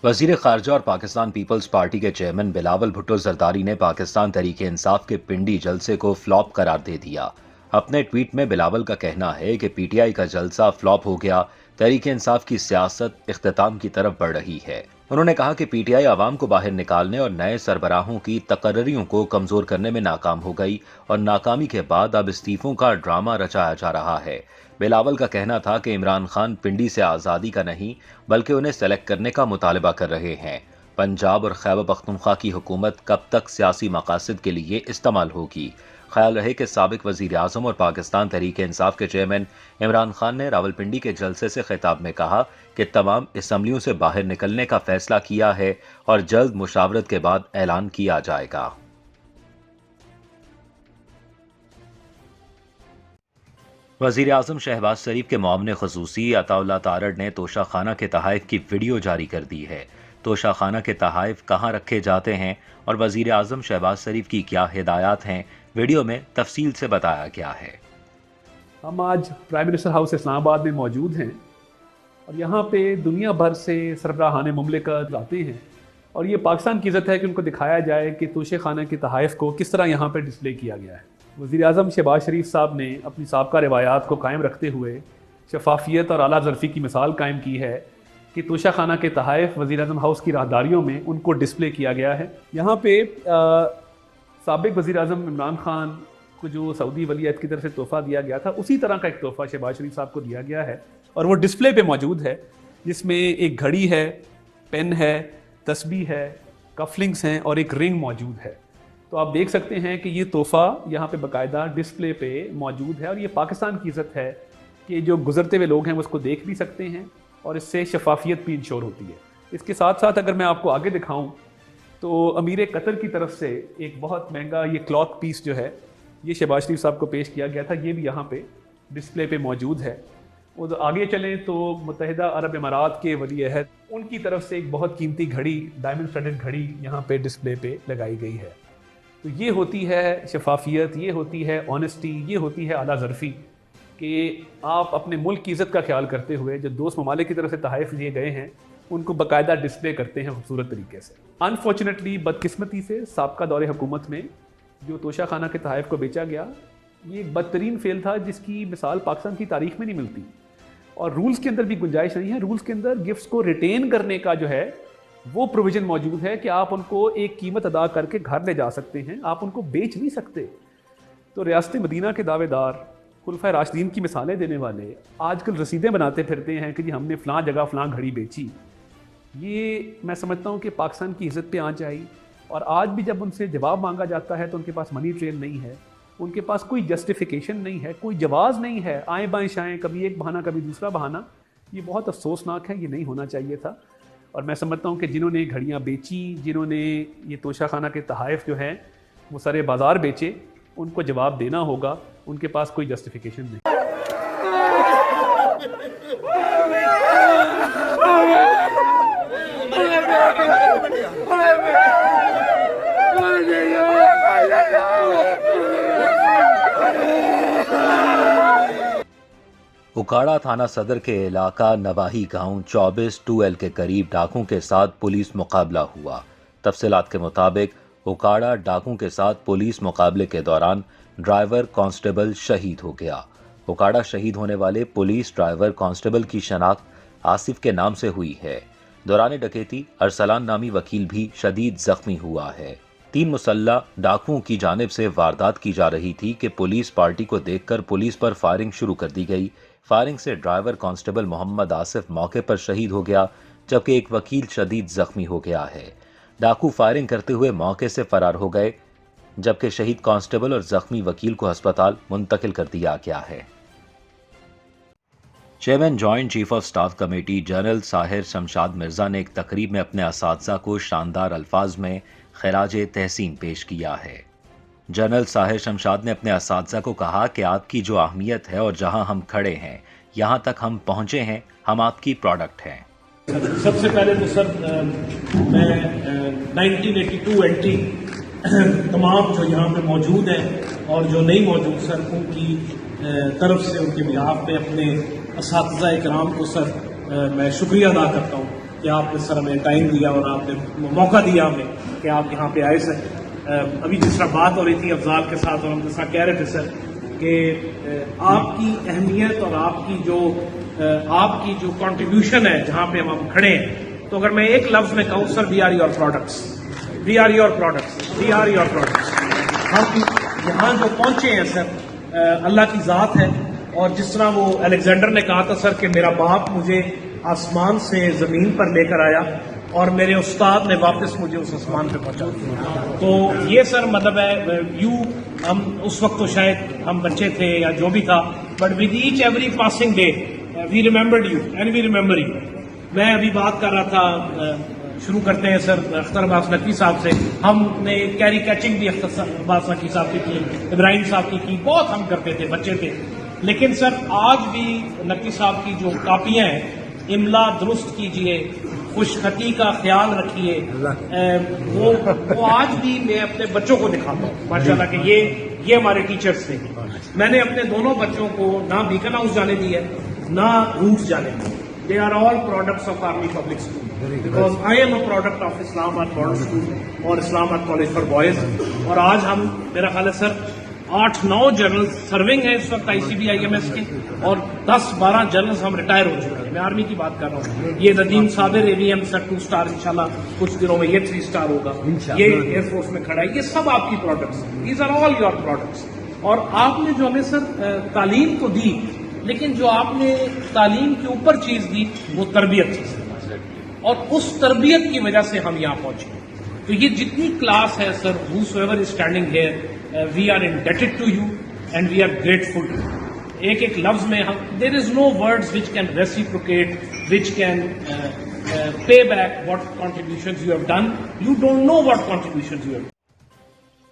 वज़ीर ख़ारजा और Pakistan peoples party के चेयरमैन बिलावल भुट्टो ज़रदारी ने पाकिस्तान तहरीक इंसाफ के पिंडी जलसे को फ्लॉप करार दे दिया। अपने ट्वीट में बिलावल का कहना है कि पीटीआई का जलसा फ्लॉप हो गया, तहरीक इंसाफ की सियासत इख्तिताम की तरफ बढ़ रही है। उन्होंने कहा कि पीटीआई आवाम को बाहर निकालने और नए सरबराहों की तकर्रियों को कमजोर करने में नाकाम हो गई और नाकामी के बाद अब इस्तीफों का ड्रामा रचाया जा रहा है। बिलावल का कहना था कि इमरान खान पिंडी से आज़ादी का नहीं बल्कि उन्हें सेलेक्ट करने का मुतालबा कर रहे हैं। पंजाब और खैबर पख्तूनख्वा की हुकूमत कब तक सियासी मकासद के लिए इस्तेमाल होगी। ख्याल रहे कि साबिक वज़ीर आज़म और पाकिस्तान तहरीक इंसाफ के चेयरमैन इमरान खान ने रावलपिंडी के जलसे से खिताब में कहा कि तमाम असम्बलियों से बाहर निकलने का फैसला किया है और जल्द मुशावरत के बाद ऐलान किया जाएगा। वज़ीर आज़म शहबाज शरीफ के मुआविन ख़ुसूसी अताउल्लाह तारड़ ने तोशा खाना के तहाइफ की वीडियो जारी कर दी है। तोशा खाना के तहाइफ कहाँ रखे जाते हैं और वज़ीर आज़म शहबाज शरीफ की क्या हिदायत हैं, वीडियो में तफसील से बताया गया है। हम आज प्राइम मिनिस्टर हाउस इस्लामाबाद में मौजूद हैं और यहाँ पे दुनिया भर से सरबराहान मुमलिकत आते हैं और ये पाकिस्तान की इज़्ज़त है कि उनको दिखाया जाए कि तोशे खाना के तहाइफ को किस तरह यहाँ पे डिस्प्ले किया गया है। वज़ीर आज़म शहबाज शरीफ साहब ने अपनी साबका रिवायात को कायम रखते हुए शफाफियत और आला ज़रफ़ी की मिसाल कायम की है कि तोशा खाना के तहाइफ वज़ीर आज़म हाउस की राहदारियों में उनको डिस्प्ले किया गया है। यहाँ पे साबिक वज़ीर आज़म इमरान खान को जो सऊदी वलीअहद की तरफ से तोहफ़ा दिया गया था, उसी तरह का एक तोहफ़ा शहबाज शरीफ साहब को दिया गया है और वो डिस्प्ले पे मौजूद है, जिसमें एक घड़ी है, पेन है, तस्बीह है, कफलिंग्स हैं और एक रिंग मौजूद है। तो आप देख सकते हैं कि ये तोहफ़ा यहाँ पे बाकायदा डिस्प्ले पे मौजूद है और ये पाकिस्तान की इज़्ज़त है कि जो गुजरते हुए लोग हैं वो उसको देख भी सकते हैं और इससे शफाफियत भी इंश्योर होती है। इसके साथ साथ अगर मैं आपको आगे दिखाऊं तो अमीर कतर की तरफ से एक बहुत महंगा ये क्लॉथ पीस जो है ये शहबाज शरीफ साहब को पेश किया गया था, ये भी यहाँ पे डिस्प्ले पे मौजूद है। और आगे चलें तो मुत्तहिदा अरब इमारात के वलीअहद उनकी तरफ से एक बहुत कीमती घड़ी, डायमंड स्टडेड घड़ी यहाँ पे डिस्प्ले पे लगाई गई है। तो ये होती है शफाफियत, ये होती है ऑनेस्टी, ये होती है आला ज़रफ़ी कि आप अपने मुल्क की इज़्ज़त का ख्याल करते हुए जो दोस्त ममालिक की तरफ से तहाइफ लिए गए हैं उनको बाकायदा डिस्प्ले करते हैं खूबसूरत तरीके से। अनफॉर्चुनेटली बदकिस्मती से साबका दौरे हुकूमत में जो तोशा खाना के तहाइफ को बेचा गया, ये एक बदतरीन फेल था जिसकी मिसाल पाकिस्तान की तारीख में नहीं मिलती और रूल्स के अंदर भी गुंजाइश नहीं है। रूल्स के अंदर गिफ्ट्स को रिटेन करने का जो है वो प्रोविज़न मौजूद है कि आप उनको एक कीमत अदा करके घर ले जा सकते हैं, आप उनको बेच नहीं सकते। तो रियासत मदीना के दावेदार, खुलफाए राशिदीन की मिसालें देने वाले आजकल रसीदें बनाते फिरते हैं कि जी हमने फ़लाँ जगह फ़लाँ घड़ी बेची। ये मैं समझता हूँ कि पाकिस्तान की इज़्ज़त पे आँच आई और आज भी जब उनसे जवाब मांगा जाता है तो उनके पास मनी ट्रेल नहीं है, उनके पास कोई जस्टिफिकेशन नहीं है, कोई जवाज़ नहीं है, आएँ बाएँ शाएँ, कभी एक बहाना कभी दूसरा बहाना। ये बहुत अफसोसनाक है, ये नहीं होना चाहिए था। और मैं समझता हूँ कि जिन्होंने घड़ियाँ बेची, जिन्होंने ये तोशा खाना के तहाइफ जो हैं वो सारे बाज़ार बेचे, उनको जवाब देना होगा, उनके पास कोई जस्टिफिकेशन नहीं। उकाड़ा थाना सदर के इलाका नवाही गांव 24 2L के करीब डाकुओं के साथ पुलिस मुकाबला हुआ। तफसीलात के मुताबिक उकाड़ा डाकुओं के साथ पुलिस मुकाबले के दौरान ड्राइवर कांस्टेबल शहीद हो गया। उकाड़ा शहीद होने वाले पुलिस ड्राइवर कांस्टेबल की शनाख्त आसिफ के नाम से हुई है। दौरान डकैती अरसलान नामी वकील भी शदीद जख्मी हुआ है। 3 मुसल्ला डाकुओं की जानिब से वारदात की जा रही थी कि पुलिस पार्टी को देखकर पुलिस पर फायरिंग शुरू कर दी गई। फायरिंग से ड्राइवर कांस्टेबल मोहम्मद आसिफ मौके पर शहीद हो गया, जबकि एक वकील शदीद जख्मी हो गया है। डाकू फायरिंग करते हुए मौके से फरार हो गए, जबकि शहीद कांस्टेबल और जख्मी वकील को अस्पताल मुंतकिल कर दिया गया है। Chairman joint chief of staff committee general Sahir Shamshad Mirza ने एक तकरीब में अपने असातिज़ा को शानदार अल्फाज में खराज तहसीन पेश किया है। जनरल साहिर शमशाद ने अपने असातिज़ा को कहा कि आपकी जो अहमियत है और जहां हम खड़े हैं, यहां तक हम पहुंचे हैं, हम आपकी प्रोडक्ट हैं। सबसे पहले तो सर मैं 1982 तमाम जो यहाँ पे मौजूद हैं और जो नहीं मौजूद सर उनकी तरफ से उनके बिहाफ पे अपने असातिज़ा इकराम को सर मैं शुक्रिया अदा करता हूँ کہ آپ نے سر ہمیں ٹائم دیا اور آپ نے موقع دیا ہمیں کہ آپ یہاں پہ آئے سر. ابھی جس طرح بات ہو رہی تھی افضال کے ساتھ اور ہم جس طرح کہہ رہے تھے سر کہ آپ کی اہمیت اور آپ کی جو کنٹریبیوشن ہے جہاں پہ ہم کھڑے ہیں، تو اگر میں ایک لفظ میں کہوں sir, we are your products, we are your products, we are your products. ہم یہاں جو پہنچے ہیں سر اللہ کی ذات ہے. اور جس طرح وہ الیگزینڈر نے کہا تھا سر کہ میرا باپ مجھے آسمان سے زمین پر لے کر آیا اور میرے استاد نے واپس مجھے اس آسمان پہ پہنچا دیا. تو یہ سر مطلب ہے ہم اس وقت تو شاید ہم بچے تھے یا جو بھی تھا، but with each every passing day we remembered you and we remember you. میں ابھی بات کر رہا تھا، شروع کرتے ہیں سر اختر عباس نقوی صاحب سے. ہم نے کیری کیچنگ بھی اختر عباس نقوی صاحب کی، ابراہیم صاحب کی بہت ہم کرتے تھے، بچے تھے. لیکن سر آج بھی نقوی صاحب کی جو کاپیاں ہیں، املا درست کیجئے، خوش خطی کا خیال رکھیے، وہ آج بھی میں اپنے بچوں کو دکھاتا ہوں ماشاءاللہ کہ یہ ہمارے ٹیچرز تھے. میں نے اپنے دونوں بچوں کو نہ بیکن ہاؤس جانے دی ہے نہ روٹس جانے دی. They are all products of Army Public School. Because I am a product of Islamabad Model School اور Islamabad College for Boys. اور آج ہم میرا خیال ہے سر 8-9 جنرل سرونگ ہیں اس وقت ICBIMS کے، اور 10-12 جنرل ہم ریٹائر ہو چکے ہیں. میں آرمی کی بات کر رہا ہوں. یہ ندیم صابر AVM سر 2 اسٹار انشاءاللہ کچھ دنوں میں یہ 3 اسٹار ہوگا. یہ ایئر فورس میں کھڑا ہے. یہ سب آپ کی پروڈکٹس ہیں. These are all your products. اور آپ نے جو ہمیں سر تعلیم تو دی، لیکن جو آپ نے تعلیم کے اوپر چیز دی وہ تربیت تھی، اور اس تربیت کی وجہ سے ہم یہاں پہنچے. تو یہ جتنی کلاس ہے سر، whosoever is standing here, we are indebted to you and we are grateful to you. ایک لفظ میں ہم there is no words which can reciprocate, which can pay back what contributions you have done. You don't know what contributions you have done.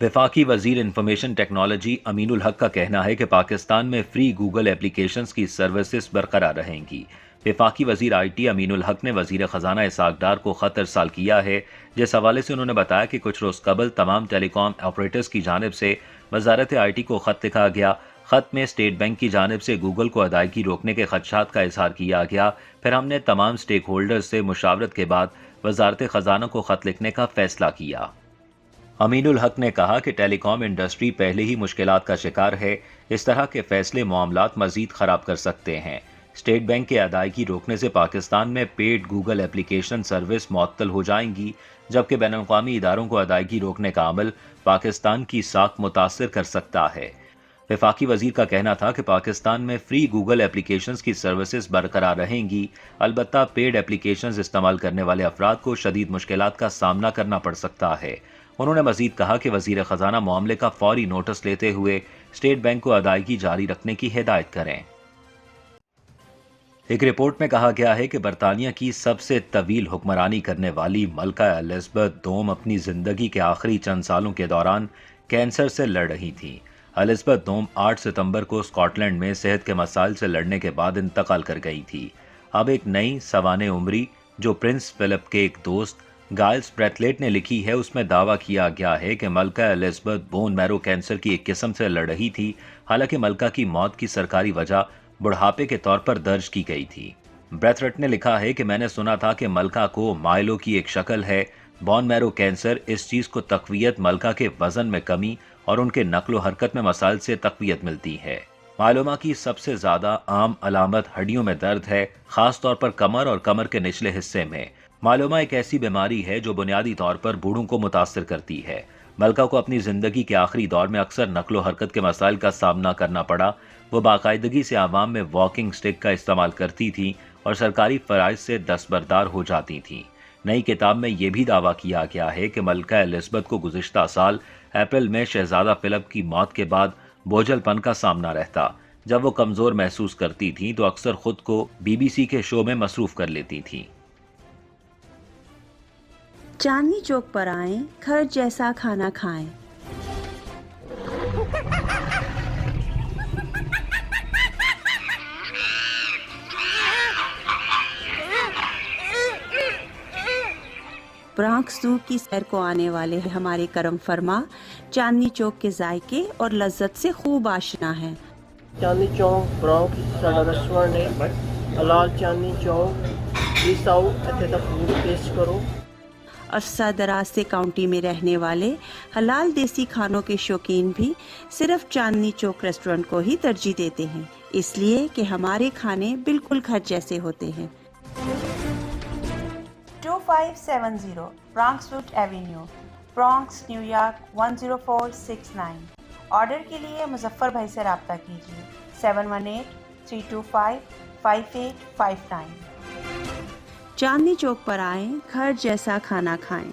وفاقی وزیر information technology امین الحق کا کہنا ہے کہ پاکستان میں فری گوگل اپلیکیشنز کی سروسز برقرار رہیں گی. وفاقی وزیر IT امین الحق نے وزیر خزانہ اسحاق ڈار کو خط ارسال کیا ہے، جس حوالے سے انہوں نے بتایا کہ کچھ روز قبل تمام ٹیلی کام آپریٹرز کی جانب سے وزارت IT کو خط لکھا گیا. خط میں اسٹیٹ بینک کی جانب سے گوگل کو ادائیگی روکنے کے خدشات کا اظہار کیا گیا. پھر ہم نے تمام اسٹیک ہولڈرز سے مشاورت کے بعد وزارت خزانہ کو خط لکھنے کا فیصلہ کیا. امین الحق نے کہا کہ ٹیلی کام انڈسٹری پہلے ہی مشکلات کا شکار ہے. اس طرح کے فیصلے معاملات مزید خراب کر سکتے ہیں. اسٹیٹ بینک کے ادائیگی روکنے سے پاکستان میں پیڈ گوگل اپلیکیشن سروس معطل ہو جائیں گی، جبکہ بین الاقوامی اداروں کو ادائیگی روکنے کا عمل پاکستان کی ساکھ متاثر کر سکتا ہے. وفاقی وزیر کا کہنا تھا کہ پاکستان میں فری گوگل اپلیکیشنز کی سروسز برقرار رہیں گی، البتہ پیڈ اپلیکیشنز استعمال کرنے والے افراد کو شدید مشکلات کا سامنا کرنا پڑ سکتا ہے. انہوں نے مزید کہا کہ وزیر خزانہ معاملے کا فوری نوٹس لیتے ہوئے اسٹیٹ بینک کو ادائیگی جاری رکھنے کی ہدایت کریں. ایک رپورٹ میں کہا گیا ہے کہ برطانیہ کی سب سے طویل حکمرانی کرنے والی ملکہ الزبتھ دوم اپنی زندگی کے آخری چند سالوں کے دوران کینسر سے لڑ رہی تھیں. الزبتھ دوم 8 ستمبر کو اسکاٹ لینڈ میں صحت کے مسائل سے لڑنے کے بعد انتقال کر گئی تھی. اب ایک نئی سوانح عمری جو پرنس فلپ کے ایک دوست گائلز بریتھلیٹ نے لکھی ہے، اس میں دعویٰ کیا گیا ہے کہ ملکہ الزبتھ بون میرو کینسر کی ایک قسم سے لڑ رہی تھی. حالانکہ ملکہ کی موت کی سرکاری وجہ بڑھاپے کے طور پر درج کی گئی تھی. بریتھلیٹ نے لکھا ہے کہ میں نے سنا تھا کہ ملکہ کو مائلو کی ایک شکل ہے. بون میرو کینسر اس چیز کو تقویت ملکہ کے وزن میں کمی اور ان کے نقل و حرکت میں مسائل سے تقویت ملتی ہے. مائلوما کی سب سے زیادہ عام علامت ہڈیوں میں درد ہے، خاص طور پر کمر اور کمر کے نچلے حصے میں. مائلوما ایک ایسی بیماری ہے جو بنیادی طور پر بوڑھوں کو متاثر کرتی ہے. ملکہ کو اپنی زندگی کے آخری دور میں اکثر نقل و حرکت کے مسائل کا سامنا کرنا پڑا. وہ باقاعدگی سے عوام میں واکنگ سٹک کا استعمال کرتی تھیں اور سرکاری فرائض سے دستبردار ہو جاتی تھیں. نئی کتاب میں یہ بھی دعویٰ کیا گیا ہے کہ ملکہ الزبتھ کو گزشتہ سال اپریل میں شہزادہ فلپ کی موت کے بعد بوجھل پن کا سامنا رہتا. جب وہ کمزور محسوس کرتی تھیں تو اکثر خود کو BBC کے شو میں مصروف کر لیتی تھیں. چاندنی چوک پر آئیں، گھر جیسا کھانا کھائیں. برانکس زو کی سیر کو آنے والے ہمارے کرم فرما چاندنی چوک کے ذائقے اور لذت سے خوب آشنا ہیں. چاندنی چوک برانکس ساڈا ریسٹورینٹ ہے، حلال چاندنی چوک. प्लीज़ आओ इत्थे दा फूड टेस्ट करो। अरसा दराज से काउंटी में रहने वाले हलाल देसी खानों के शौकीन भी सिर्फ चांदनी चौक रेस्टोरेंट को ही तरजीह देते हैं, इसलिए कि हमारे खाने बिल्कुल घर जैसे होते हैं। 2570 ब्रॉन्क्सवुड एवेन्यू, ब्रॉन्क्स, न्यूयॉर्क 10469। ऑर्डर के लिए मुजफ्फर भाई से रब्ता कीजिए 718-325-5859। चांदनी चौक पर आएं, घर जैसा खाना खाएं।